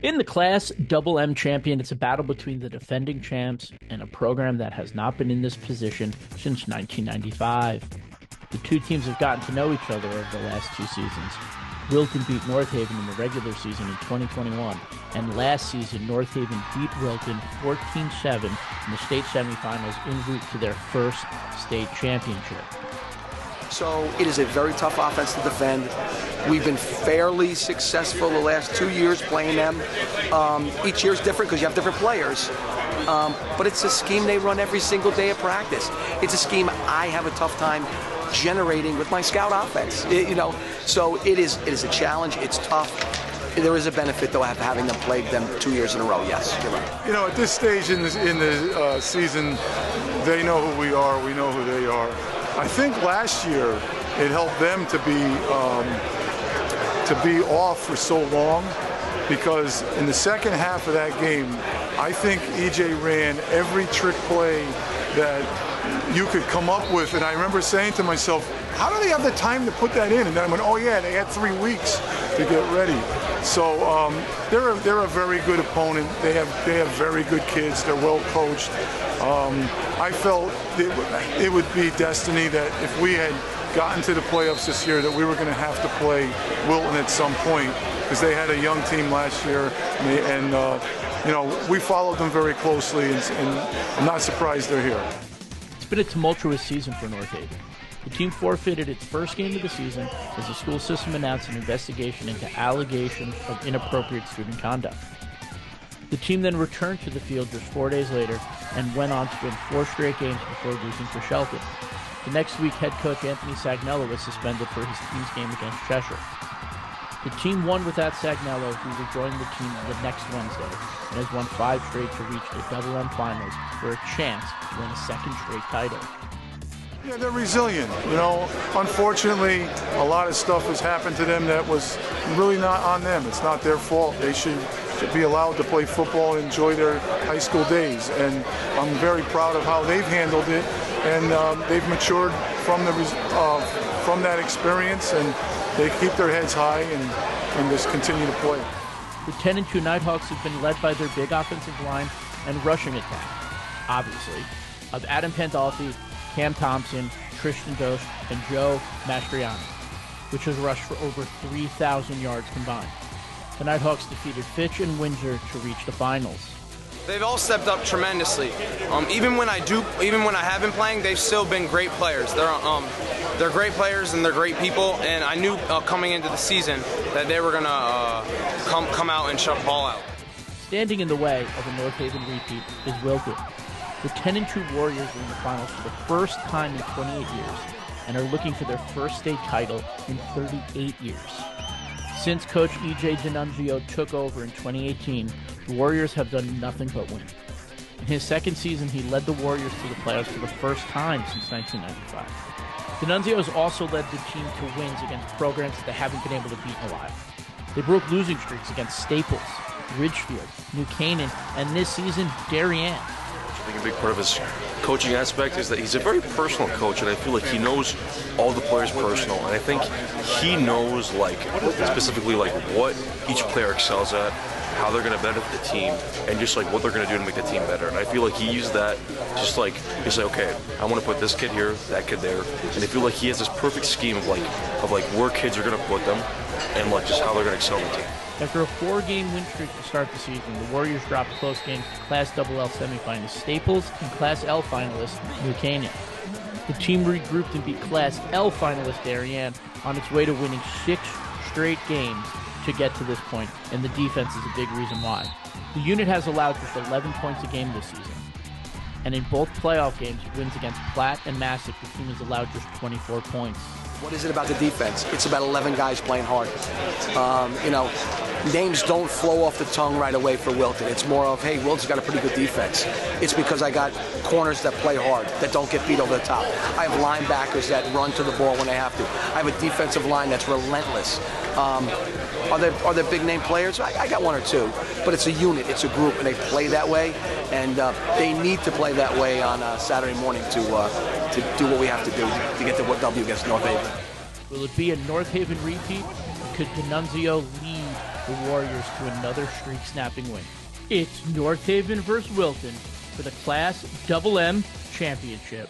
In the Class Double M champion, it's a battle between the defending champs and a program that has not been in this position since 1995. The two teams have gotten to know each other over the last two seasons. Wilton beat North Haven in the regular season in 2021, and last season North Haven beat Wilton 14-7 in the state semifinals en route to their first state championship. So it is a very tough offense to defend. We've been fairly successful the last 2 years playing them. Each year is different because you have different players. But it's a scheme they run every single day of practice. It's a scheme I have a tough time generating with my scout offense. So it is a challenge. It's tough. There is a benefit, though, of having them played them 2 years in a row. Yes, you're right. At this stage in the season, they know who we are. We know who they are. I think last year it helped them to be off for so long, because in the second half of that game, I think EJ ran every trick play that you could come up with, and I remember saying to myself, how do they have the time to put that in? And then I went, oh yeah, they had 3 weeks to get ready. So they're a very good opponent. They have very good kids. They're well coached. I felt it would be destiny that if we had gotten to the playoffs this year, that we were going to have to play Wilton at some point, because they had a young team last year, and we followed them very closely, and I'm not surprised they're here. It's been a tumultuous season for North Haven. The team forfeited its first game of the season as the school system announced an investigation into allegations of inappropriate student conduct. The team then returned to the field just 4 days later and went on to win 4 straight games before losing to Shelton. The next week, head coach Anthony Sagnello was suspended for his team's game against Cheshire. The team won without Sagnello, who will join the team the next Wednesday, and has won 5 straight to reach the Double M finals for a chance to win a second straight title. Yeah, they're resilient. Unfortunately, a lot of stuff has happened to them that was really not on them. It's not their fault. They should be allowed to play football and enjoy their high school days. And I'm very proud of how they've handled it, and they've matured from that experience, and they keep their heads high and just continue to play. The 10-2 Nighthawks have been led by their big offensive line and rushing attack, obviously, of Adam Pandolfi, Cam Thompson, Tristan Dosch, and Joe Mastriani, which has rushed for over 3,000 yards combined. The Nighthawks defeated Fitch and Windsor to reach the finals. They've all stepped up tremendously. Even when I have been playing, they've still been great players. They're great players and they're great people. And I knew coming into the season that they were gonna come out and shut the ball out. Standing in the way of a North Haven repeat is Wilton. The 10-2 Warriors are in the finals for the first time in 28 years and are looking for their first state title in 38 years. Since coach E.J. D'Annunzio took over in 2018, the Warriors have done nothing but win. In his second season, he led the Warriors to the playoffs for the first time since 1995. D'Annunzio has also led the team to wins against programs that they haven't been able to beat in a while. They broke losing streaks against Staples, Ridgefield, New Canaan, and this season, Darien. I think a big part of his coaching aspect is that he's a very personal coach, and I feel like he knows all the players personal, and I think he knows specifically what each player excels at, how they're going to benefit the team, and just what they're going to do to make the team better. And I feel like he used that he's like, okay, I want to put this kid here, that kid there, and I feel like he has this perfect scheme of where kids are going to put them and just how they're going to excel in the team. After a 4-game win streak to start the season, the Warriors dropped close games to Class L semifinalist Staples and Class L finalist New Canaan. The team regrouped and beat Class L finalist Darien on its way to winning 6 straight games to get to this point, and the defense is a big reason why. The unit has allowed just 11 points a game this season, and in both playoff games, wins against Platt and Massac, the team has allowed just 24 points. What is it about the defense? It's about 11 guys playing hard. Names don't flow off the tongue right away for Wilton. It's more of, hey, Wilton's got a pretty good defense. It's because I got corners that play hard, that don't get beat over the top. I have linebackers that run to the ball when they have to. I have a defensive line that's relentless. Are there big name players? I got 1 or 2, but it's a unit, it's a group, and they play that way, and they need to play that way on Saturday morning to do what we have to do to get the W against North Haven. Will it be a North Haven repeat? Could D'Annunzio lead the Warriors to another streak-snapping win. It's North Haven versus Wilton for the Class MM Championship.